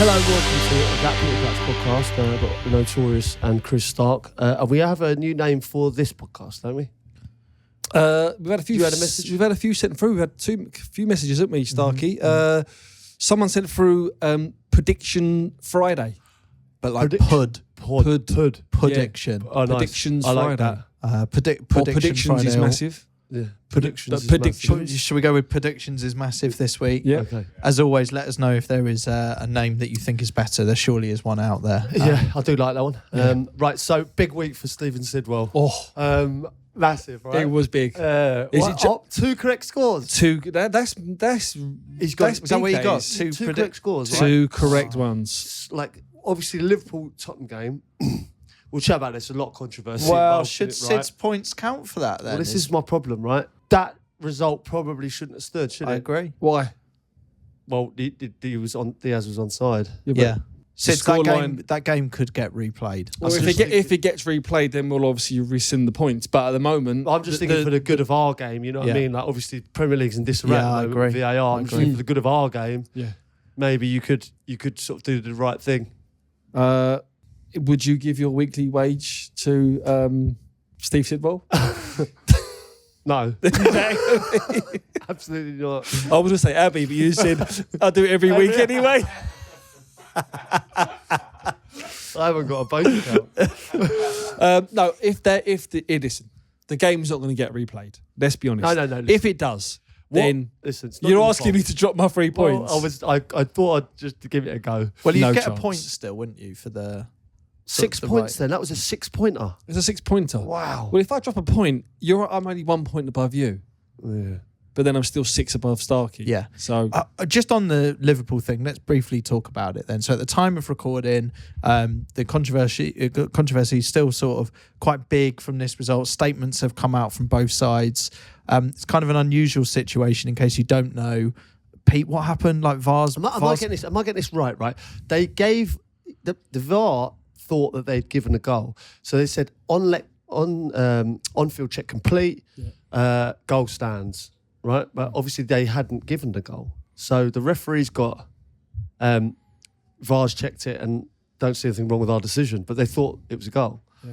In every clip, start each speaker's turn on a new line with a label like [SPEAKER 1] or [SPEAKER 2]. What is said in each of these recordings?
[SPEAKER 1] Hello, welcome to That Podcast podcast. I've got the Notorious and Chris Stark. We have a new name for this podcast, don't we?
[SPEAKER 2] We've had a few.
[SPEAKER 1] You had a message?
[SPEAKER 2] We've had a few sent through. We've had a few messages, haven't we, Starkey? Someone sent through Prediction Friday.
[SPEAKER 3] But like
[SPEAKER 1] Pud.
[SPEAKER 3] Prediction.
[SPEAKER 1] Oh, nice.
[SPEAKER 2] Predictions
[SPEAKER 1] I like
[SPEAKER 2] Friday.
[SPEAKER 1] that.
[SPEAKER 2] Predictions
[SPEAKER 3] Friday
[SPEAKER 2] is
[SPEAKER 3] or-
[SPEAKER 2] massive.
[SPEAKER 1] Yeah. Predictions.
[SPEAKER 3] Should we go with predictions is massive this week?
[SPEAKER 2] Yeah.
[SPEAKER 1] Okay.
[SPEAKER 3] As always, let us know if there is a name that you think is better. There surely is one out there.
[SPEAKER 1] Yeah, I do like that one. Right, so big week for Stephen Sidwell. Massive, right?
[SPEAKER 2] It was big.
[SPEAKER 1] Is it two correct scores?
[SPEAKER 2] Two. That's
[SPEAKER 1] He's got.
[SPEAKER 2] that's
[SPEAKER 3] Is that what he
[SPEAKER 2] big,
[SPEAKER 3] got?
[SPEAKER 2] that is.
[SPEAKER 1] Two correct scores, right?
[SPEAKER 2] Two correct ones.
[SPEAKER 1] Like obviously the Liverpool-Tottenham game. We'll chat about this. A lot of controversy.
[SPEAKER 3] Well,
[SPEAKER 1] involved
[SPEAKER 3] should
[SPEAKER 1] in it, right?
[SPEAKER 3] Sid's points count for that then?
[SPEAKER 1] Well, this is my problem, right? That result probably shouldn't have stood, should
[SPEAKER 3] I
[SPEAKER 1] it?
[SPEAKER 3] agree.
[SPEAKER 2] Why?
[SPEAKER 1] Well, Diaz was onside.
[SPEAKER 3] Yeah. Sid,
[SPEAKER 2] scoreline-
[SPEAKER 3] that game could get replayed.
[SPEAKER 2] Well, if it gets replayed, then we'll obviously rescind the points. But at the moment,
[SPEAKER 1] I'm just thinking for the good of our game. You know what I mean? Like obviously Premier League's in disarray.
[SPEAKER 3] Yeah, I
[SPEAKER 1] with
[SPEAKER 3] agree.
[SPEAKER 1] VAR. I'm just thinking for the good of our game.
[SPEAKER 2] Yeah.
[SPEAKER 1] Maybe you could sort of do the right thing.
[SPEAKER 2] Would you give your weekly wage to Steve Sidwell?
[SPEAKER 1] No, absolutely not.
[SPEAKER 2] I was going to say Abby, but you said I do it every week anyway.
[SPEAKER 1] I haven't got a bank account.
[SPEAKER 2] No, listen, the game's not going to get replayed. Let's be honest.
[SPEAKER 1] No. Listen.
[SPEAKER 2] If it does, then
[SPEAKER 1] Listen, it's not
[SPEAKER 2] you're
[SPEAKER 1] your
[SPEAKER 2] asking
[SPEAKER 1] fault.
[SPEAKER 2] me to drop my 3 points.
[SPEAKER 1] Well, I thought I'd just give it a go.
[SPEAKER 3] Well, you'd
[SPEAKER 2] No
[SPEAKER 3] get
[SPEAKER 2] chance.
[SPEAKER 3] a point still, wouldn't you, for the
[SPEAKER 1] 6 points then. That was a 6-pointer.
[SPEAKER 2] It's a 6-pointer.
[SPEAKER 1] Wow.
[SPEAKER 2] Well, if I drop a point, I'm only 1 point above you,
[SPEAKER 1] Yeah.
[SPEAKER 2] but then I'm still 6 above Starkey.
[SPEAKER 3] Yeah.
[SPEAKER 2] So
[SPEAKER 3] Just on the Liverpool thing, let's briefly talk about it then. So at the time of recording, the controversy is still sort of quite big from this result. Statements have come out from both sides. It's kind of an unusual situation in case you don't know. Pete, what happened? Like VAR's...
[SPEAKER 1] Am I getting this right? Right. They gave... The VAR thought that they'd given a goal. So they said on-field check complete, goal stands. Right, but obviously they hadn't given the goal, so the referees got VAR's checked it and don't see anything wrong with our decision, but they thought it was a goal. Yeah.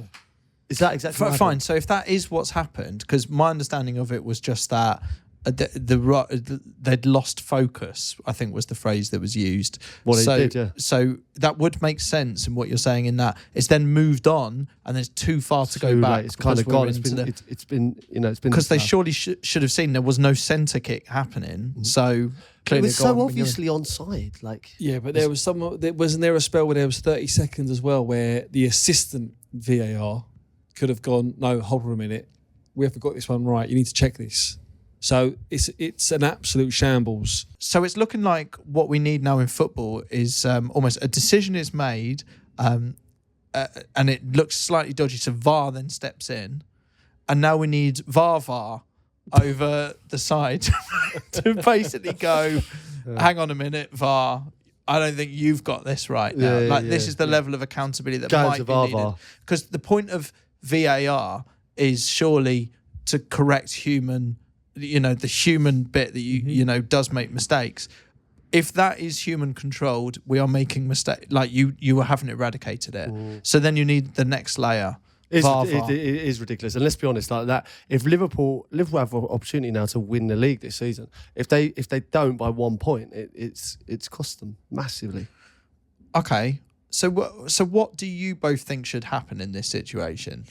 [SPEAKER 1] Is that exactly what
[SPEAKER 3] fine?
[SPEAKER 1] happened?
[SPEAKER 3] So if that is what's happened, because my understanding of it was just that they'd lost focus, I think was the phrase that was used.
[SPEAKER 1] Well, they did, yeah.
[SPEAKER 3] So that would make sense in what you're saying in that it's then moved on and there's too far to go back.
[SPEAKER 1] It's kind of gone. It's been
[SPEAKER 3] because they surely should have seen there was no centre kick happening.
[SPEAKER 1] Mm-hmm.
[SPEAKER 3] So
[SPEAKER 1] it
[SPEAKER 3] clearly
[SPEAKER 1] was so obviously onside. Like
[SPEAKER 2] yeah, but there was wasn't there a spell where there was 30 seconds as well where the assistant VAR could have gone, no, hold on a minute, we haven't got this one right. You need to check this. So it's an absolute shambles.
[SPEAKER 3] So it's looking like what we need now in football is almost a decision is made and it looks slightly dodgy. So VAR then steps in and now we need VAR over the side to basically go, hang on a minute, VAR, I don't think you've got this right now. This is the level of accountability that might be needed. Because the point of VAR is surely to correct human... the human bit that does make mistakes. If that is human controlled, we are making mistakes. Like you haven't eradicated it. So then you need the next layer.
[SPEAKER 1] It is ridiculous. And let's be honest, like that. If Liverpool have an opportunity now to win the league this season, if they don't by 1 point, it's cost them massively.
[SPEAKER 3] Okay. So what do you both think should happen in this situation?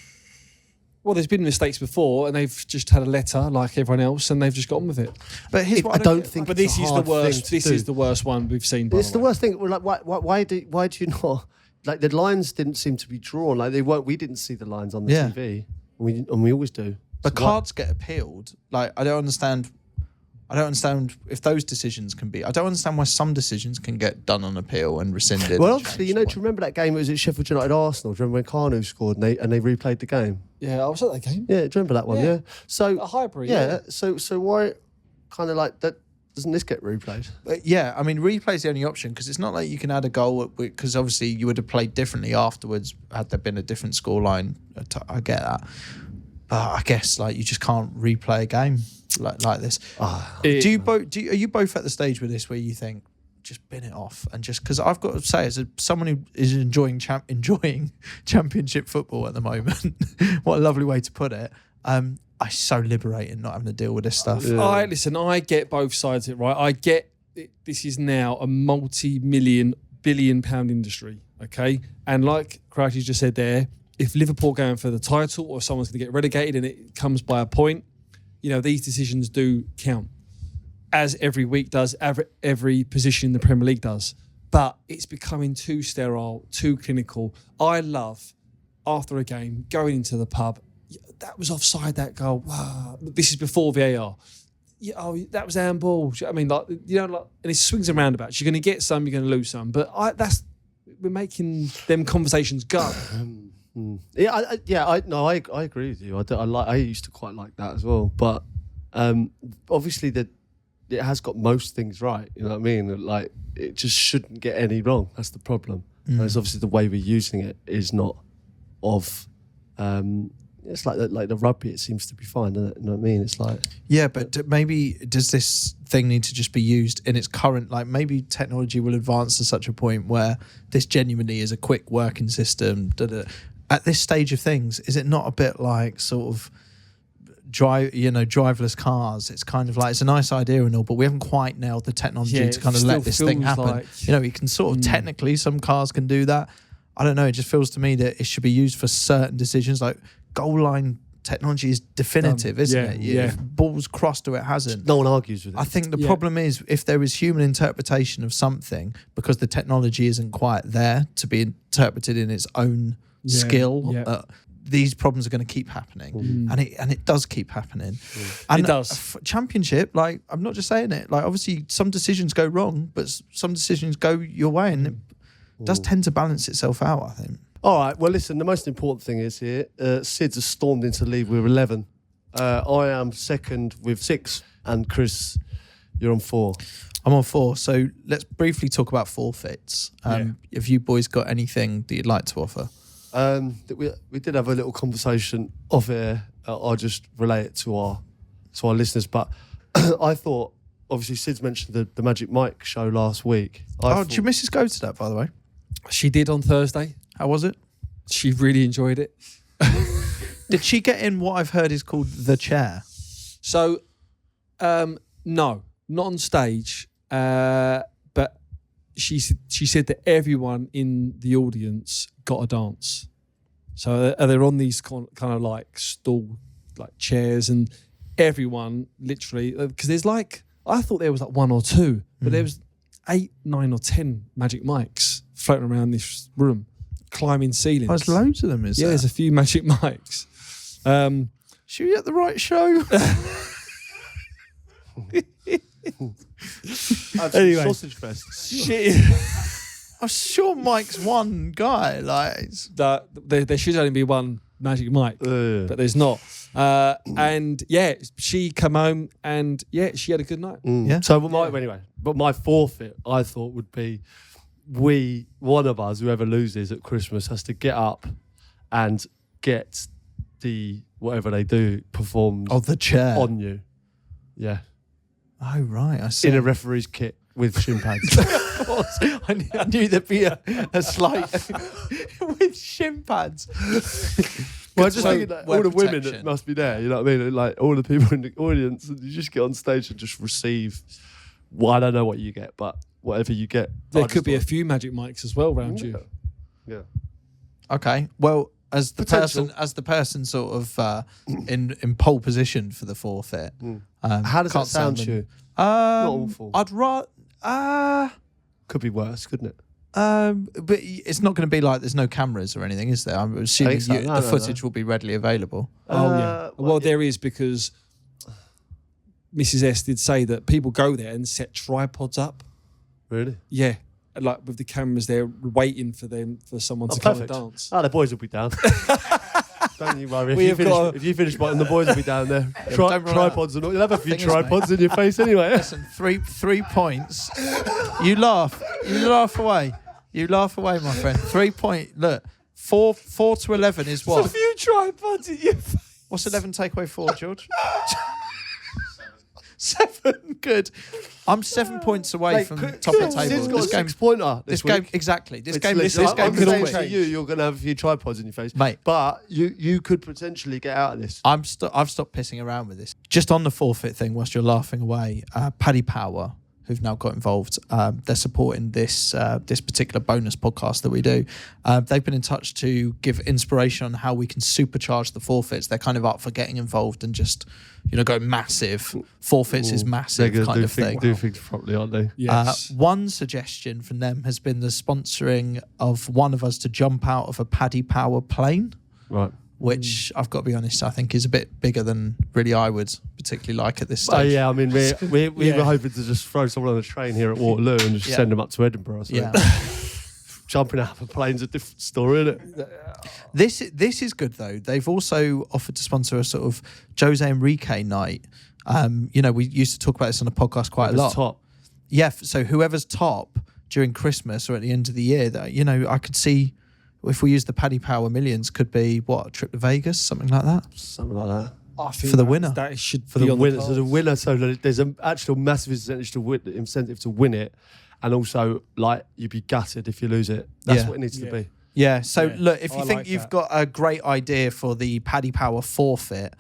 [SPEAKER 2] Well, there's been mistakes before, and they've just had a letter like everyone else, and they've just got on with it.
[SPEAKER 3] But here's what I don't think.
[SPEAKER 2] But this is the worst. This is the worst one we've seen.
[SPEAKER 1] It's the worst thing. Like, why do you not? Like the lines didn't seem to be drawn. Like they weren't. We didn't see the lines on the TV. And we always do.
[SPEAKER 3] But cards get appealed. Like I don't understand if those decisions can be. I don't understand why some decisions can get done on appeal and rescinded.
[SPEAKER 1] Well, obviously, do you remember that game? It was at Sheffield United Arsenal. Do you remember when Kanu scored and they replayed the game?
[SPEAKER 2] Yeah, I was at that game.
[SPEAKER 1] Yeah, do you remember that one? Yeah. So
[SPEAKER 2] a hybrid.
[SPEAKER 1] Yeah. So why, kind of like that? Doesn't this get replayed?
[SPEAKER 3] Yeah, I mean, replay's the only option because it's not like you can add a goal because obviously you would have played differently afterwards had there been a different scoreline. I get that. But I guess like you just can't replay a game like this. Are you both at the stage with this where you think just bin it off. And just because I've got to say, as someone who is enjoying championship football at the moment, what a lovely way to put it. It's so liberating not having to deal with this stuff.
[SPEAKER 1] Yeah.
[SPEAKER 2] I get both sides of it, right? I get this is now a multi-billion-pound industry, okay? And like Crouchy just said there, if Liverpool are going for the title or someone's going to get relegated and it comes by a point, these decisions do count, as every week does, every position in the Premier League does. But it's becoming too sterile, too clinical. I love, after a game, going into the pub, that was offside, that goal. Wow. This is before VAR. That was handball. I mean, and it swings and roundabouts. You're going to get some, you're going to lose some. But we're making them conversations go.
[SPEAKER 1] I agree with you. I used to quite like that as well. But obviously it has got most things right. You know what I mean? Like, it just shouldn't get any wrong. That's the problem. And it's obviously the way we're using it is not of. It's like the rugby. It seems to be fine, doesn't it? You know what I mean? It's like
[SPEAKER 3] but maybe does this thing need to just be used in its current? Like, maybe technology will advance to such a point where this genuinely is a quick working system. At this stage of things, is it not a bit like sort of driverless cars? It's kind of like, it's a nice idea and all, but we haven't quite nailed the technology to kind of let this thing happen. You can sort of technically, some cars can do that. I don't know. It just feels to me that it should be used for certain decisions. Like, goal line technology is definitive, isn't it? If ball's crossed or it hasn't.
[SPEAKER 1] No one argues with it.
[SPEAKER 3] I think the problem is if there is human interpretation of something, because the technology isn't quite there to be interpreted in its own skill, these problems are going to keep happening. And it does keep happening. And
[SPEAKER 2] it does.
[SPEAKER 3] Championship, like, I'm not just saying it, like, obviously some decisions go wrong, but some decisions go your way, and it does tend to balance itself out, I think.
[SPEAKER 1] All right, well, listen, the most important thing is here, Sid's has stormed into the lead with 11. I am second with 6, and Chris, you're on 4.
[SPEAKER 3] I'm on 4, so let's briefly talk about forfeits. Have you boys got anything that you'd like to offer?
[SPEAKER 1] We did have a little conversation off air. I'll just relay it to our listeners, but I thought, obviously, Sid's mentioned the Magic Mike show last week.
[SPEAKER 3] Did your missus go to that, by the way?
[SPEAKER 2] She did on Thursday.
[SPEAKER 3] How was it?
[SPEAKER 2] She really enjoyed it.
[SPEAKER 3] Did she get in what I've heard is called the chair?
[SPEAKER 2] So, no, not on stage. But she said that everyone in the audience got a dance. So they're on these kind of like stool, like chairs, and everyone literally, because there's like, I thought there was like 1 or 2, but there was 8, 9 or 10 Magic Mics floating around this room, climbing ceilings.
[SPEAKER 3] There's loads of them, is there?
[SPEAKER 2] Yeah, there's a few Magic Mics.
[SPEAKER 3] Should we at the right show?
[SPEAKER 2] Anyway.
[SPEAKER 1] Sausage fest.
[SPEAKER 3] I'm sure Mike's one guy. Like,
[SPEAKER 2] there should only be one Magic Mic, but there's not. And she come home and she had a good night.
[SPEAKER 3] Yeah.
[SPEAKER 1] So my forfeit, I thought, would be one of us, whoever loses at Christmas, has to get up and get the whatever they do performed
[SPEAKER 3] the chair
[SPEAKER 1] on you. Yeah.
[SPEAKER 3] Oh right, I see.
[SPEAKER 1] In a referee's kit with shin pads.
[SPEAKER 3] Of course, I knew there'd be a slight with shin pads.
[SPEAKER 1] Well, I just thinking that all the women that must be there, you know what I mean? Like all the people in the audience, and you just get on stage and just receive. Well, I don't know what you get, but whatever you get,
[SPEAKER 2] there could be a few Magic Mics as well around you.
[SPEAKER 1] Yeah.
[SPEAKER 3] Okay. Well, as the person sort of in pole position for the forfeit.
[SPEAKER 1] How does that sound to you?
[SPEAKER 3] Not
[SPEAKER 1] awful.
[SPEAKER 3] I'd rather.
[SPEAKER 1] Could be worse, couldn't it?
[SPEAKER 3] But it's not going to be like there's no cameras or anything, is there? I'm assuming the footage will be readily available.
[SPEAKER 2] Well, there is, because Mrs. S did say that people go there and set tripods up.
[SPEAKER 1] Really?
[SPEAKER 2] Yeah. Like with the cameras there waiting for someone to come and dance.
[SPEAKER 1] The boys will be down. Don't you worry. If you finish bottom, the boys will be down there. Tripods and all. You'll have a few tripods in your face anyway.
[SPEAKER 3] Listen, 3 points. You laugh away. You laugh away, my friend. 3 point. Look, 4 to 11 is what?
[SPEAKER 2] There's a few tripods in your face.
[SPEAKER 3] What's 11 take away 4, George? 7. good. I'm 7 points away from top of the table.
[SPEAKER 1] Sid's got
[SPEAKER 3] This
[SPEAKER 1] a
[SPEAKER 3] game,
[SPEAKER 1] 6-pointer.
[SPEAKER 3] this game, exactly. This game,
[SPEAKER 1] Listen,
[SPEAKER 3] this
[SPEAKER 1] I'm
[SPEAKER 3] game could all
[SPEAKER 1] saying to
[SPEAKER 3] change.
[SPEAKER 1] you're going to have a few tripods in your face,
[SPEAKER 3] Mate.
[SPEAKER 1] But you could potentially get out of this.
[SPEAKER 3] I've stopped pissing around with this. Just on the forfeit thing, whilst you're laughing away, Paddy Power, who've now got involved, they're supporting this particular bonus podcast that we do. They've been in touch to give inspiration on how we can supercharge the forfeits. They're kind of up for getting involved and just, go massive. Forfeits is massive kind of thing.
[SPEAKER 1] Do things properly, aren't they?
[SPEAKER 2] Yes.
[SPEAKER 3] One suggestion from them has been the sponsoring of one of us to jump out of a Paddy Power plane.
[SPEAKER 1] Right.
[SPEAKER 3] Which I've got to be honest, I think is a bit bigger than really I would particularly like at this stage.
[SPEAKER 1] Oh yeah, I mean we
[SPEAKER 2] Yeah.
[SPEAKER 1] were hoping to just throw someone on a train here at Waterloo and just send them up to Edinburgh. So
[SPEAKER 3] Yeah.
[SPEAKER 1] jumping out of a plane's a different story, isn't it?
[SPEAKER 3] This is good though. They've also offered to sponsor a sort of Jose Enrique night. We used to talk about this on a podcast quite a lot.
[SPEAKER 1] Top.
[SPEAKER 3] Yeah, so whoever's top during Christmas or at the end of the year, that I could see if we use the Paddy Power millions, could be a trip to Vegas, something like that.
[SPEAKER 1] Something like that.
[SPEAKER 2] I think
[SPEAKER 3] for the winner.
[SPEAKER 2] That should
[SPEAKER 1] For
[SPEAKER 2] be
[SPEAKER 1] the
[SPEAKER 2] on
[SPEAKER 1] winner.
[SPEAKER 2] the
[SPEAKER 1] So the winner, so that there's an actual massive incentive to win it. And also, you'd be gutted if you lose it. That's
[SPEAKER 3] Yeah.
[SPEAKER 1] what it needs to be.
[SPEAKER 3] Yeah, so
[SPEAKER 2] Yeah,
[SPEAKER 3] look, if
[SPEAKER 2] I
[SPEAKER 3] you think
[SPEAKER 2] like
[SPEAKER 3] you've
[SPEAKER 2] that.
[SPEAKER 3] got a great idea for the Paddy Power forfeit,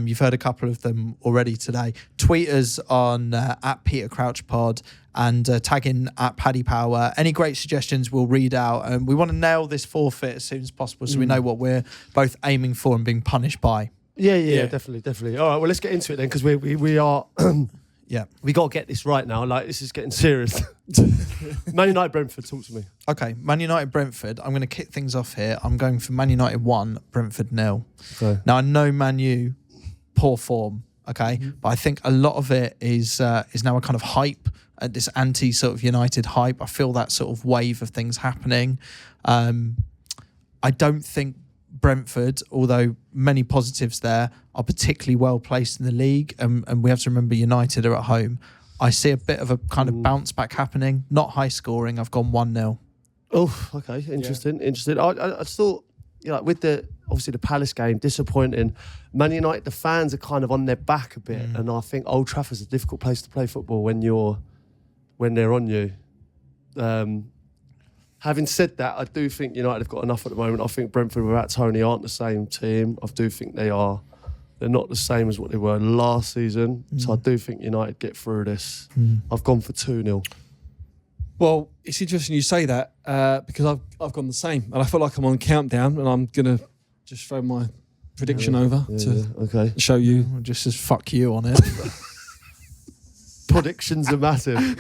[SPEAKER 3] you've heard a couple of them already today. Tweet us on at Peter Crouch Pod and tag in at Paddy Power. Any great suggestions we'll read out. And we want to nail this forfeit as soon as possible so we know what we're both aiming for and being punished by.
[SPEAKER 1] Yeah, definitely. All right, well, let's get into it then, because we are...
[SPEAKER 3] Yeah.
[SPEAKER 1] We got to get this right now. This is getting serious. Man United Brentford, talk to me.
[SPEAKER 3] Okay, Man United Brentford. I'm going to kick things off here. I'm going for Man United 1, Brentford 0.
[SPEAKER 1] Okay.
[SPEAKER 3] Now I know Man U, poor form. Okay, but I think a lot of it is now a kind of hype, this anti sort of United hype. I feel that sort of wave of things happening. I don't think Brentford, although many positives there, are particularly well placed in the league, and we have to remember United are at home. I see a bit of a kind of bounce back happening. Not high scoring. I've gone 1-0.
[SPEAKER 1] Oh, okay. Interesting. I just thought, with obviously the Palace game, disappointing. Man United, the fans are kind of on their back a bit, and I think Old Trafford's a difficult place to play football when they're on you. Having said that, I do think United have got enough at the moment. I think Brentford without Tony aren't the same team. I do think they're not the same as what they were last season. So I do think United get through this. I've gone for 2-0.
[SPEAKER 2] Well, it's interesting you say that because I've gone the same, and I feel like I'm on countdown, and I'm gonna just throw my prediction over to show you.
[SPEAKER 3] Just as fuck you on it.
[SPEAKER 1] Predictions are massive.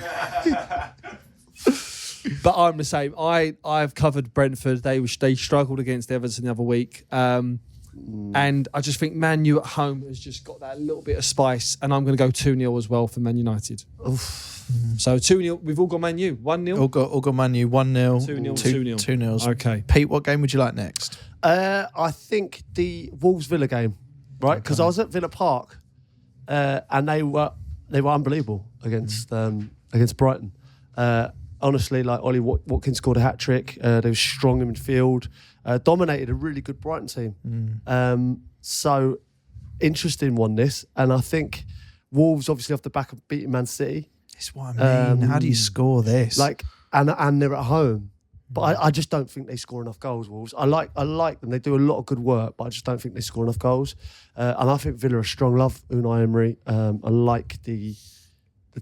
[SPEAKER 2] But I'm the same. I've covered Brentford. They struggled against Everton the other week. And I just think Man U at home has just got that little bit of spice. And I'm going to go 2-0 as well for Man United. So 2-0. We've all got Man U. 1-0.
[SPEAKER 3] All got Man U 1-0.
[SPEAKER 2] 2-0.
[SPEAKER 3] 2-0.
[SPEAKER 2] Okay.
[SPEAKER 3] Pete, what game would you like next?
[SPEAKER 1] I think the Wolves Villa game, right? Because I was at Villa Park, and they were unbelievable against Brighton. Honestly, Ollie Watkins scored a hat trick. They were strong in midfield, dominated a really good Brighton team. So interesting one this, and I think Wolves obviously off the back of beating Man City.
[SPEAKER 3] That's what I mean. How do you score this?
[SPEAKER 1] And they're at home, but I just don't think they score enough goals. Wolves. I like them. They do a lot of good work, but I just don't think they score enough goals. And I think Villa are strong. Love Unai Emery. I like the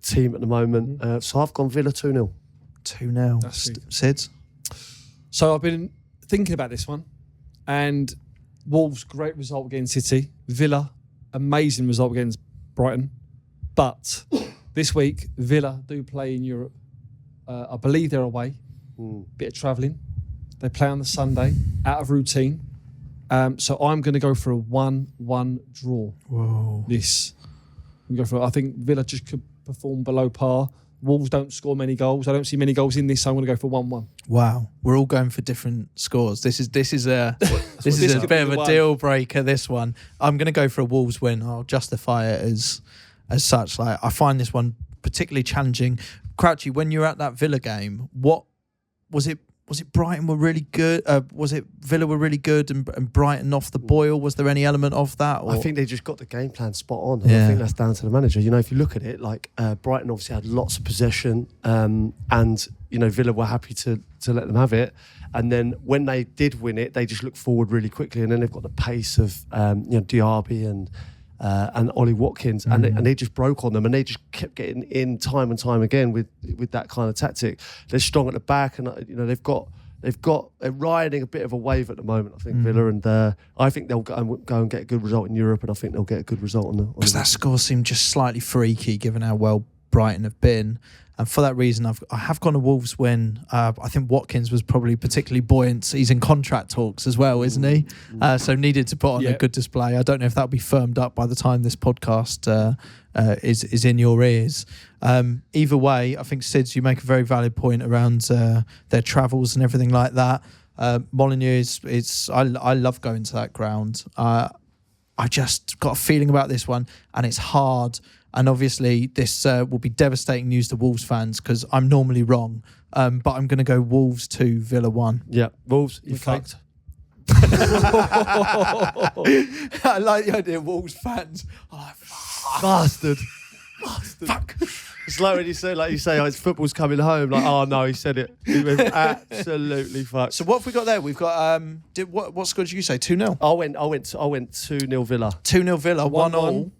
[SPEAKER 1] team at the moment. So I've gone Villa 2-0.
[SPEAKER 3] 2-0. Sids?
[SPEAKER 2] So I've been thinking about this one, and Wolves, great result against City. Villa, amazing result against Brighton. But this week, Villa do play in Europe. I believe they're away. Bit of travelling. They play on the Sunday, out of routine. So I'm going to go for a 1-1 draw.
[SPEAKER 3] Whoa.
[SPEAKER 2] I think Villa just could perform below par. Wolves don't score many goals. I don't see many goals in this, so I'm going to go for 1-1.
[SPEAKER 3] Wow, we're all going for different scores. This is a
[SPEAKER 2] this
[SPEAKER 3] bit of
[SPEAKER 2] be
[SPEAKER 3] a
[SPEAKER 2] the
[SPEAKER 3] deal breaker. This one, I'm going to go for a Wolves win. I'll justify it as such. I find this one particularly challenging. Crouchy, when you're at that Villa game, what was it? was it Brighton were really good? Was it Villa were really good and Brighton off the boil? Was there any element of that? Or?
[SPEAKER 1] I think they just got the game plan spot on. And
[SPEAKER 3] Yeah.
[SPEAKER 1] I think that's down to the manager. You know, if you look at it, like Brighton obviously had lots of possession, and you know Villa were happy to let them have it. And then when they did win it, they just looked forward really quickly. And then they've got the pace of Diaby and Ollie Watkins, and they just broke on them, and they just kept getting in time and time again with that kind of tactic. They're strong at the back, and you know they're riding a bit of a wave at the moment. I think Villa, and I think they'll go and get a good result in Europe, and I think they'll get a good result on the.
[SPEAKER 3] Because that score seemed just slightly freaky, given how well Brighton have been. And for that reason, I have gone to Wolves win. I think Watkins was probably particularly buoyant. He's in contract talks as well, isn't he? So needed to put on a good display. I don't know if that'll be firmed up by the time this podcast is in your ears. Either way, I think, Sids, you make a very valid point around their travels and everything like that. Molineux I love going to that ground. I just got a feeling about this one, and it's hard. And obviously, this will be devastating news to Wolves fans because I'm normally wrong. But I'm going to go Wolves 2, Villa 1.
[SPEAKER 1] Yeah, Wolves, you fucked.
[SPEAKER 3] I like the idea of Wolves fans. I'm like,
[SPEAKER 1] Bastard. Fuck. It's like when you say, oh, it's football's coming home. Like, oh no, he said it. He went absolutely fucked.
[SPEAKER 3] So what have we got there? We've got what score did you say? 2-0.
[SPEAKER 1] I went 2-0 Villa.
[SPEAKER 3] 2-0 Villa, 1-1.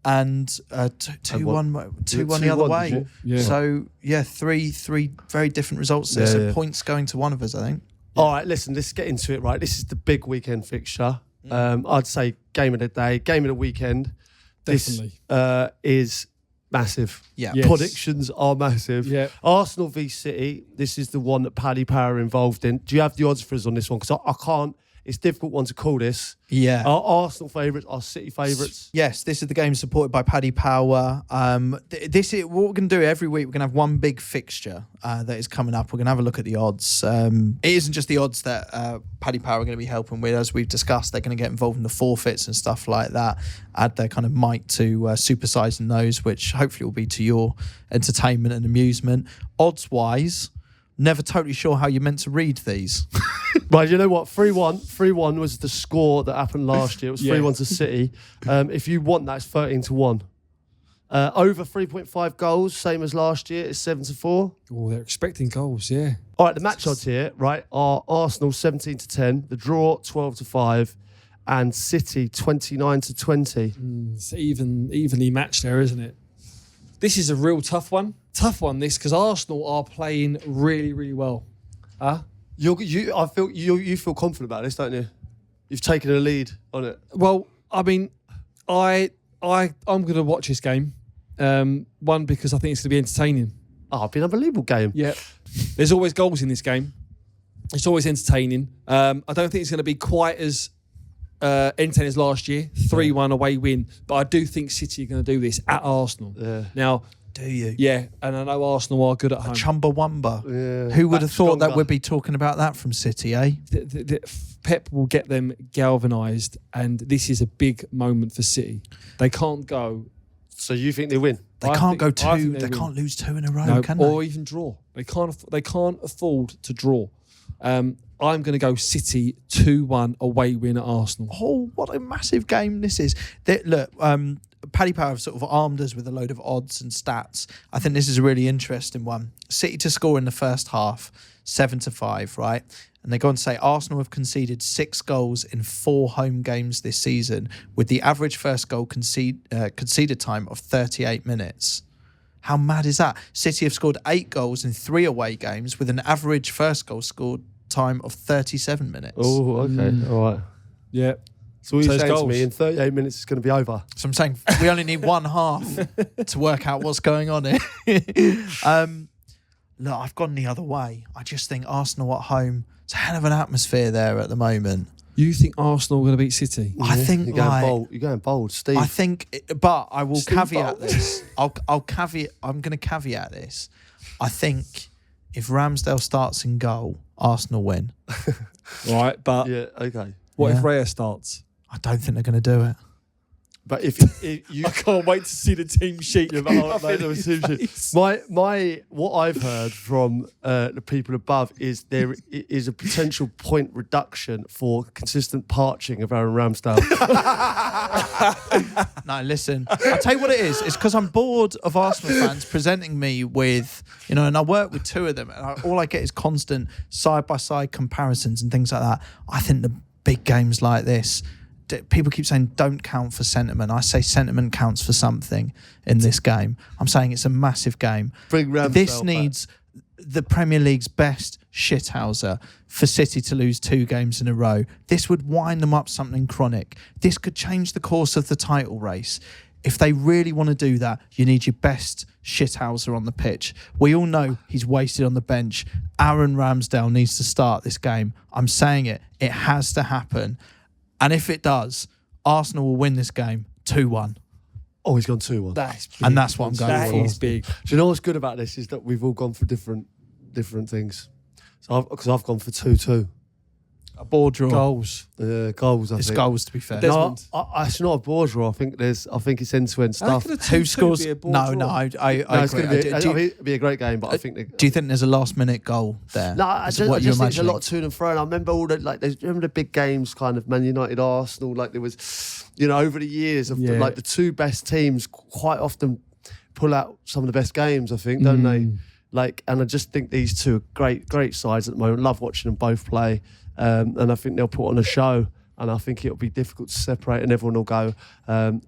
[SPEAKER 3] And 2-1 the other way.
[SPEAKER 2] Yeah.
[SPEAKER 3] So three very different results there. So points going to one of us, I think.
[SPEAKER 1] All right, listen, let's get into it. Right, this is the big weekend fixture. I'd say game of the day, game of the weekend.
[SPEAKER 2] Definitely.
[SPEAKER 1] This is massive.
[SPEAKER 3] Yeah.
[SPEAKER 2] Yes.
[SPEAKER 1] Predictions are massive.
[SPEAKER 2] Yeah.
[SPEAKER 1] Arsenal v City. This is the one that Paddy Power involved in. Do you have the odds for us on this one? Because I can't. It's a difficult one to call this.
[SPEAKER 3] Yeah.
[SPEAKER 1] Our Arsenal favourites, our City favourites.
[SPEAKER 3] Yes, this is the game supported by Paddy Power. This is what we're going to do every week. We're going to have one big fixture that is coming up. We're going to have a look at the odds. It isn't just the odds that Paddy Power are going to be helping with. As we've discussed, they're going to get involved in the forfeits and stuff like that. Add their kind of might to supersizing those, which hopefully will be to your entertainment and amusement. Odds-wise, never totally sure how you're meant to read these.
[SPEAKER 1] Right, you know what? 3-1 was the score that happened last year. It was 3-1 to City. If you want that, it's 13-1. Over 3.5 goals, same as last year. It's 7-4.
[SPEAKER 2] Oh, they're expecting goals, yeah.
[SPEAKER 1] All right, the match odds here, right, are Arsenal 17-10, the draw 12-5, and City 29-20.
[SPEAKER 2] It's evenly matched there, isn't it? This is a real tough one. This, because Arsenal are playing really, really well.
[SPEAKER 1] I feel you feel confident about this, don't you? You've taken a lead on it.
[SPEAKER 2] Well, I mean, I'm going to watch this game. One, because I think it's going to be entertaining.
[SPEAKER 1] Oh, it'll be an unbelievable game.
[SPEAKER 2] Yeah. There's always goals in this game. It's always entertaining. I don't think it's going to be quite as entertaining as last year. 3-1 away win. But I do think City are going to do this at Arsenal.
[SPEAKER 1] Yeah.
[SPEAKER 2] Now,
[SPEAKER 3] Do you?
[SPEAKER 2] yeah, and I know Arsenal are good at home.
[SPEAKER 3] Chumbawamba.
[SPEAKER 1] Yeah.
[SPEAKER 3] Who would have thought that
[SPEAKER 1] Stronger.
[SPEAKER 3] we'd be talking about that from City, eh?
[SPEAKER 2] Pep will get them galvanised, and this is a big moment for City. They can't go.
[SPEAKER 1] So you think they win?
[SPEAKER 3] They
[SPEAKER 2] I
[SPEAKER 3] can't
[SPEAKER 2] think-
[SPEAKER 3] go
[SPEAKER 2] I
[SPEAKER 3] two.
[SPEAKER 2] think they
[SPEAKER 3] They
[SPEAKER 2] win.
[SPEAKER 3] can't lose two in a row,
[SPEAKER 2] No,
[SPEAKER 3] can they?
[SPEAKER 2] or even draw. They can't afford to draw. I'm going to go City 2-1 away win at Arsenal.
[SPEAKER 3] Oh, what a massive game this is. Look, Paddy Power have sort of armed us with a load of odds and stats. I think this is a really interesting one. City to score in the first half, 7-5, right? And they go on to say Arsenal have conceded 6 goals in 4 home games this season, with the average first goal conceded time of 38 minutes. How mad is that? City have scored 8 goals in 3 away games, with an average first goal scored time of 37 minutes.
[SPEAKER 1] Oh, okay. All right.
[SPEAKER 2] Yeah.
[SPEAKER 1] So what you're
[SPEAKER 2] it's
[SPEAKER 1] saying to
[SPEAKER 2] goals.
[SPEAKER 1] me, in 38 minutes it's going to be over.
[SPEAKER 3] So I'm saying we only need one half to work out what's going on here. Look, I've gone the other way. I just think Arsenal at home, it's a hell of an atmosphere there at the moment.
[SPEAKER 2] You think Arsenal are going to beat City?
[SPEAKER 3] I think
[SPEAKER 1] You're going
[SPEAKER 3] like,
[SPEAKER 1] bold. You're going bold, Steve.
[SPEAKER 3] I think, but I will
[SPEAKER 1] Steve
[SPEAKER 3] caveat
[SPEAKER 1] Bold.
[SPEAKER 3] this. I'll caveat. I'm going to caveat this. I think if Ramsdale starts in goal, Arsenal win.
[SPEAKER 2] Right, but
[SPEAKER 1] yeah, okay.
[SPEAKER 2] what
[SPEAKER 3] Yeah.
[SPEAKER 2] if Raya starts?
[SPEAKER 3] I don't think they're going to do it.
[SPEAKER 1] But if you
[SPEAKER 2] I can't wait to see the team sheet.
[SPEAKER 1] Yeah, what I've heard from the people above is there is a potential point reduction for consistent parching of Aaron Ramsdale.
[SPEAKER 3] No, listen. I'll tell you what it is. It's because I'm bored of Arsenal fans presenting me with, and I work with two of them, and all I get is constant side-by-side comparisons and things like that. I think the big games like this, people keep saying don't count for sentiment. I say sentiment counts for something in this game. I'm saying it's a massive game.
[SPEAKER 1] Bring Ramsdale
[SPEAKER 3] This
[SPEAKER 1] back.
[SPEAKER 3] needs the Premier League's best shithouser for City to lose 2 games in a row. This would wind them up something chronic. This could change the course of the title race. If they really want to do that, you need your best shithouser on the pitch. We all know he's wasted on the bench. Aaron Ramsdale needs to start this game. I'm saying it. It has to happen. And if it does, Arsenal will win this game 2-1.
[SPEAKER 1] Oh, he's gone 2-1.
[SPEAKER 2] That's big.
[SPEAKER 3] And that's what I'm going
[SPEAKER 2] That
[SPEAKER 3] for.
[SPEAKER 2] is big.
[SPEAKER 1] Do you know what's good about this is that we've all gone for different things. So I've gone for 2-2.
[SPEAKER 3] A ball draw.
[SPEAKER 2] Goals.
[SPEAKER 1] Goals. I
[SPEAKER 3] It's
[SPEAKER 1] think.
[SPEAKER 3] goals, to be fair.
[SPEAKER 1] No, it's not a ball draw. I think it's end-to-end stuff.
[SPEAKER 3] Who scores? No, I
[SPEAKER 1] It's
[SPEAKER 3] agree.
[SPEAKER 1] going to be. It'll be a great game, but I think.
[SPEAKER 3] Do you think there's a last-minute goal there?
[SPEAKER 1] No, I
[SPEAKER 3] Is
[SPEAKER 1] just,
[SPEAKER 3] what
[SPEAKER 1] I
[SPEAKER 3] you're
[SPEAKER 1] just think there's a
[SPEAKER 3] imagining?
[SPEAKER 1] lot to and fro. And I remember remember the big games, kind of Man United, Arsenal. Like there was, over the years of like the 2 best teams quite often pull out some of the best games. I think, don't they? Like, and I just think these 2 are great sides at the moment. Love watching them both play, and I think they'll put on a show. And I think it'll be difficult to separate, and everyone will go, they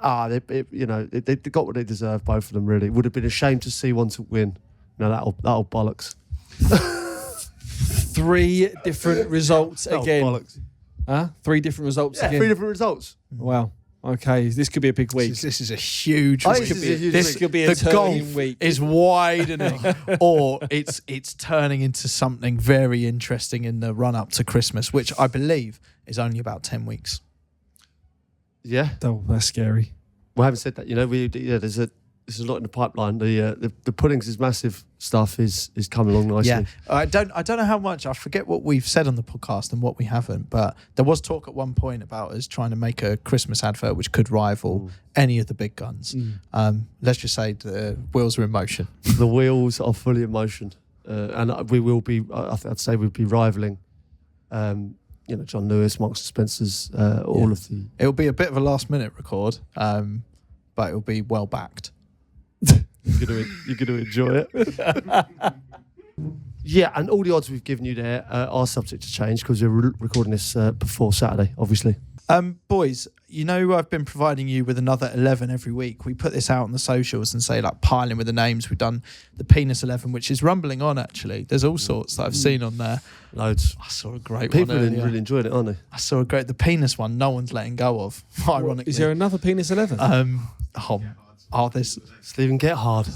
[SPEAKER 1] got what they deserve, both of them. Really, it would have been a shame to see one to win. That'll bollocks.
[SPEAKER 2] 3 different results
[SPEAKER 1] That'll
[SPEAKER 2] again.
[SPEAKER 1] bollocks.
[SPEAKER 2] Huh? 3 different results again.
[SPEAKER 1] 3 different results.
[SPEAKER 2] Wow. Okay, this could be a big week.
[SPEAKER 3] This is a huge
[SPEAKER 1] Oh,
[SPEAKER 3] week.
[SPEAKER 1] this is a huge
[SPEAKER 2] This
[SPEAKER 1] week.
[SPEAKER 2] could be a
[SPEAKER 3] The gulf
[SPEAKER 2] turning week.
[SPEAKER 3] is widening, or it's turning into something very interesting in the run up to Christmas, which I believe is only about 10 weeks.
[SPEAKER 1] Yeah.
[SPEAKER 2] Oh, that's scary.
[SPEAKER 1] Well, having said that, there's a lot in the pipeline. The puddings is massive stuff is coming along nicely.
[SPEAKER 3] Yeah, I don't know how much. I forget what we've said on the podcast and what we haven't. But there was talk at one point about us trying to make a Christmas advert which could rival any of the big guns. Let's just say the wheels are in motion.
[SPEAKER 1] The wheels are fully in motion, and we will be. I'd say we'd be rivaling. John Lewis, Marks and Spencer's, all of the.
[SPEAKER 3] It'll be a bit of a last minute record, but it'll be well backed.
[SPEAKER 1] You're going to enjoy it. Yeah, and all the odds we've given you there are subject to change because we're recording this before Saturday, obviously.
[SPEAKER 3] Boys, I've been providing you with another 11 every week. We put this out on the socials and say, like, piling with the names. We've done the Penis 11, which is rumbling on, actually. There's all sorts that I've seen on there.
[SPEAKER 1] Loads.
[SPEAKER 3] I saw a great
[SPEAKER 1] People
[SPEAKER 3] one earlier.
[SPEAKER 1] really enjoyed it, aren't they?
[SPEAKER 3] I saw the Penis one. No one's letting go of, ironically.
[SPEAKER 2] Is there another Penis 11?
[SPEAKER 3] There's
[SPEAKER 1] Stephen Gerrard.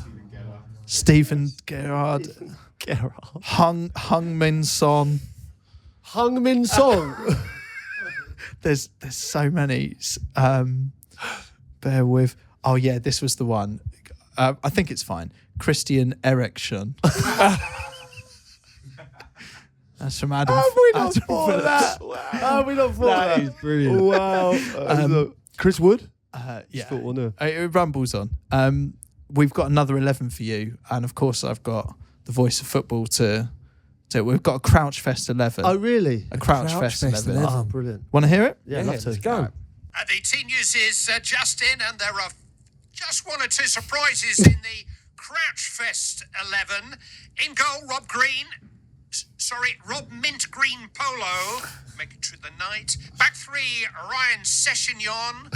[SPEAKER 3] Stephen Gerrard, Hung Min Son.
[SPEAKER 1] Hung Min Song.
[SPEAKER 3] There's so many. Bear with. Oh yeah, this was the one. I think it's fine. Christian Erection. That's from Adam.
[SPEAKER 1] Have we not
[SPEAKER 3] Adam
[SPEAKER 1] thought of
[SPEAKER 3] Phillips.
[SPEAKER 1] that? Have we not thought of that?
[SPEAKER 2] That is brilliant.
[SPEAKER 1] Wow. Chris Wood?
[SPEAKER 3] Yeah,
[SPEAKER 1] Thought one, yeah.
[SPEAKER 3] it rumbles on. We've got another 11 for you, and of course I've got the voice of football to. We've got a Crouchfest 11.
[SPEAKER 1] Oh, really?
[SPEAKER 3] A Crouchfest 11.
[SPEAKER 1] Oh, brilliant.
[SPEAKER 3] Want to hear it?
[SPEAKER 1] Yeah, love to.
[SPEAKER 2] Let's go.
[SPEAKER 4] The team news is just in, and there are just 1 or 2 surprises in the Crouchfest 11. In goal, Rob Mint Green Polo, make it through the night. Back 3, Ryan Sessegnon,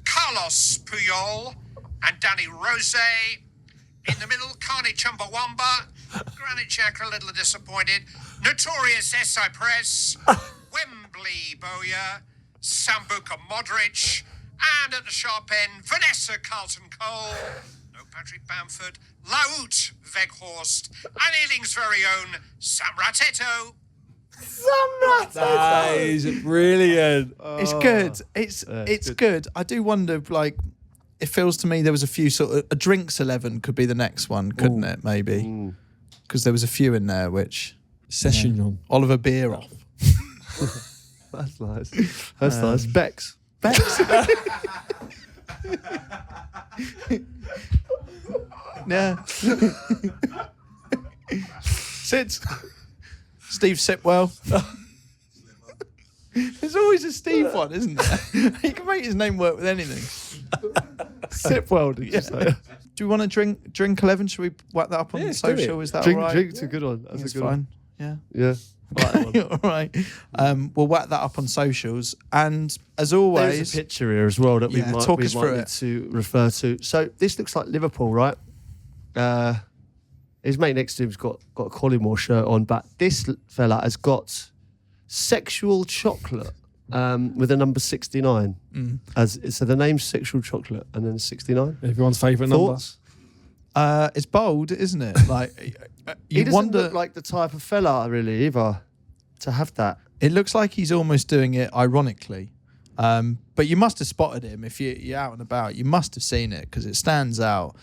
[SPEAKER 4] Carlos Puyol, and Danny Rose. In the middle, Carney Chumbawamba, Granit Xhaka a little disappointed, Notorious Cypress, Wembley Bowyer, Sambuca Modric, and at the sharp end, Vanessa Carlton-Cole, no Patrick Bamford, Laut Weghorst, and Ealing's very own Sam Ratetto.
[SPEAKER 2] That is brilliant.
[SPEAKER 3] It's good. It's good. I do wonder, like, it feels to me there was a few sort of a drinks 11 could be the next one, couldn't it? Maybe because there was a few in there which
[SPEAKER 2] Sessegnon.
[SPEAKER 3] Oliver Bierhoff.
[SPEAKER 1] That's nice. That's nice. Bex.
[SPEAKER 3] Yeah. Sits. Steve Sipwell. There's always a Steve one, isn't there? You can make his name work with anything.
[SPEAKER 1] Sipwell, did you say?
[SPEAKER 3] Do we want to drink 11? Should we whack that up on
[SPEAKER 2] let's do
[SPEAKER 3] social?
[SPEAKER 2] it.
[SPEAKER 3] Is that
[SPEAKER 1] Drink,
[SPEAKER 3] all right?
[SPEAKER 1] drink's a good one. That's
[SPEAKER 3] It's
[SPEAKER 1] a good
[SPEAKER 3] fine.
[SPEAKER 1] one.
[SPEAKER 3] Yeah.
[SPEAKER 1] Yeah.
[SPEAKER 3] All right. We'll whack that up on socials. And as
[SPEAKER 1] There's
[SPEAKER 3] always,
[SPEAKER 1] a picture here as well that
[SPEAKER 3] Yeah,
[SPEAKER 1] we might,
[SPEAKER 3] talk
[SPEAKER 1] we
[SPEAKER 3] us
[SPEAKER 1] might
[SPEAKER 3] through
[SPEAKER 1] need
[SPEAKER 3] it.
[SPEAKER 1] to refer to. So this looks like Liverpool, right? His mate next to him's got a Collymore shirt on, but this fella has got sexual chocolate with a number 69. So the name's sexual chocolate and then 69.
[SPEAKER 2] Everyone's favourite number.
[SPEAKER 1] Thoughts?
[SPEAKER 3] it's bold, isn't it? Like
[SPEAKER 1] He
[SPEAKER 3] you
[SPEAKER 1] doesn't
[SPEAKER 3] wonder.
[SPEAKER 1] look like the type of fella really either to have that.
[SPEAKER 3] It looks like he's almost doing it ironically. But you must have spotted him if you're out and about. You must have seen it because it stands out.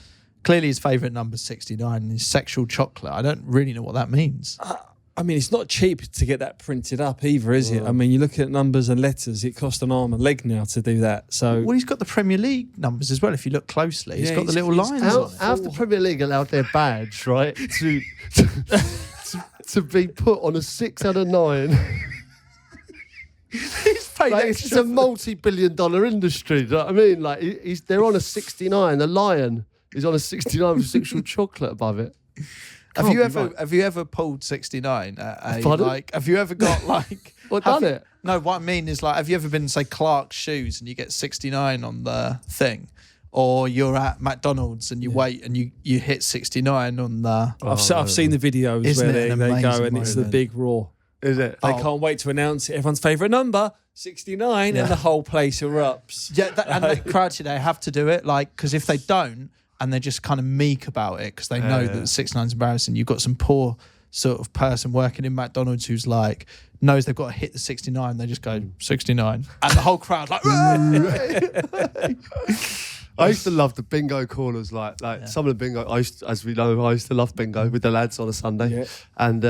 [SPEAKER 3] Clearly his favourite number 69 is sexual chocolate. I don't really know what that means.
[SPEAKER 2] I mean, it's not cheap to get that printed up either, is it? I mean, you look at numbers and letters, it costs an arm and leg now to do that. So
[SPEAKER 3] Well, he's got the Premier League numbers as well, if you look closely. He's
[SPEAKER 2] Yeah,
[SPEAKER 3] got the
[SPEAKER 2] he's-
[SPEAKER 3] little
[SPEAKER 2] he's
[SPEAKER 3] lines
[SPEAKER 1] How
[SPEAKER 3] on it.
[SPEAKER 1] have the Premier League allowed their badge, right, to be put on a 6 out of 9?
[SPEAKER 3] He's paid
[SPEAKER 1] Like, it's
[SPEAKER 3] extra.
[SPEAKER 1] a multi-billion-dollar industry. Do you know what I mean? Like they're on a 69. The Lion is on a 69 with sexual chocolate above it.
[SPEAKER 3] Have you
[SPEAKER 1] Can't be
[SPEAKER 3] ever
[SPEAKER 1] right.
[SPEAKER 3] have you ever pulled 69 at a,
[SPEAKER 1] Pardon?
[SPEAKER 3] like have you ever got like
[SPEAKER 1] What,
[SPEAKER 3] have
[SPEAKER 1] done
[SPEAKER 3] you-
[SPEAKER 1] it?
[SPEAKER 3] No, what I mean is like have you ever been say Clark's shoes and you get 69 on the thing, or you're at McDonald's and you wait and you hit 69 on the
[SPEAKER 2] I've seen the videos
[SPEAKER 3] Isn't
[SPEAKER 2] where
[SPEAKER 3] it an
[SPEAKER 2] they go
[SPEAKER 3] amazing
[SPEAKER 2] and it's the
[SPEAKER 3] moment?
[SPEAKER 2] big roar.
[SPEAKER 1] Is it?
[SPEAKER 2] They can't wait to announce it. Everyone's favourite number, 69, and the whole place erupts.
[SPEAKER 3] yeah and the crowd they have to do it like because if they don't and they're just kind of meek about it because they know that 69's embarrassing, you've got some poor sort of person working in McDonald's who's like knows they've got to hit the 69, they just go 69 and the whole crowd like
[SPEAKER 1] I used to love the bingo callers, like some of the bingo. As we know, I used to love bingo with the lads on a Sunday, and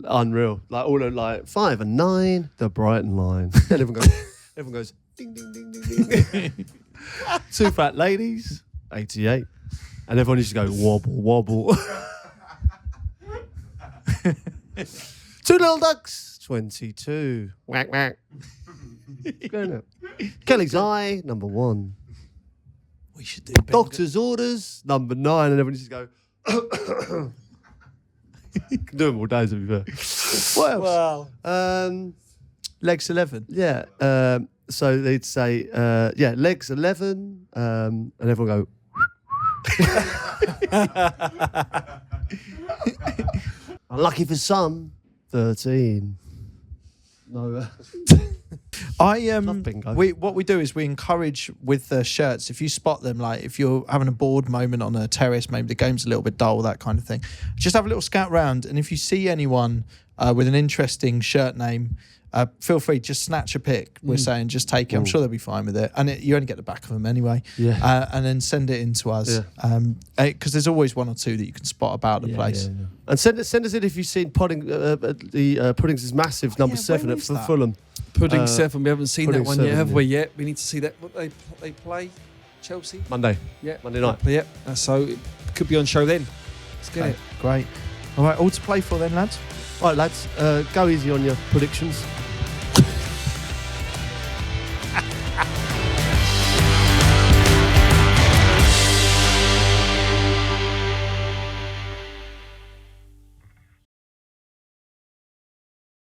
[SPEAKER 1] unreal. Like all of like 5 and 9, the Brighton line. Then everyone goes, ding ding ding ding ding. 2 fat ladies, 88, and everyone used to go wobble wobble. 2 little ducks, 22. Whack whack. Going up. Kelly's eye, number 1.
[SPEAKER 3] we should do
[SPEAKER 1] Doctor's orders, number 9, and everyone just go. Can do them all day, to be fair. What else?
[SPEAKER 2] Wow.
[SPEAKER 3] legs 11
[SPEAKER 1] Yeah. So they'd say, legs 11, and everyone go. Unlucky for some, 13. No.
[SPEAKER 3] Love
[SPEAKER 1] bingo.
[SPEAKER 3] what we do is we encourage with the shirts, if you spot them, like if you're having a bored moment on a terrace, maybe the game's a little bit dull, that kind of thing, just have a little scout round, and if you see anyone with an interesting shirt name, feel free, just snatch a pic. We're saying just take it. I'm sure they'll be fine with it, and you only get the back of them anyway.
[SPEAKER 1] Yeah.
[SPEAKER 3] And then send it in to us, because there's always 1 or 2 that you can spot about the place.
[SPEAKER 1] Yeah. And send us in if you've seen Pudding. Puddings is massive, number 7
[SPEAKER 3] where
[SPEAKER 1] at
[SPEAKER 3] is that?
[SPEAKER 1] Fulham.
[SPEAKER 2] Pudding 7, we haven't seen
[SPEAKER 1] Pudding
[SPEAKER 2] that one
[SPEAKER 1] 7,
[SPEAKER 2] yet, have
[SPEAKER 1] yeah.
[SPEAKER 2] we yet? We need to see that. What they play? Chelsea?
[SPEAKER 1] Monday.
[SPEAKER 2] Yeah.
[SPEAKER 1] Monday night.
[SPEAKER 2] Yep. So it could be on show then. Let's get
[SPEAKER 3] Okay,
[SPEAKER 2] it.
[SPEAKER 3] great. All right, all to play for then, lads.
[SPEAKER 1] All right, lads, go easy on your predictions.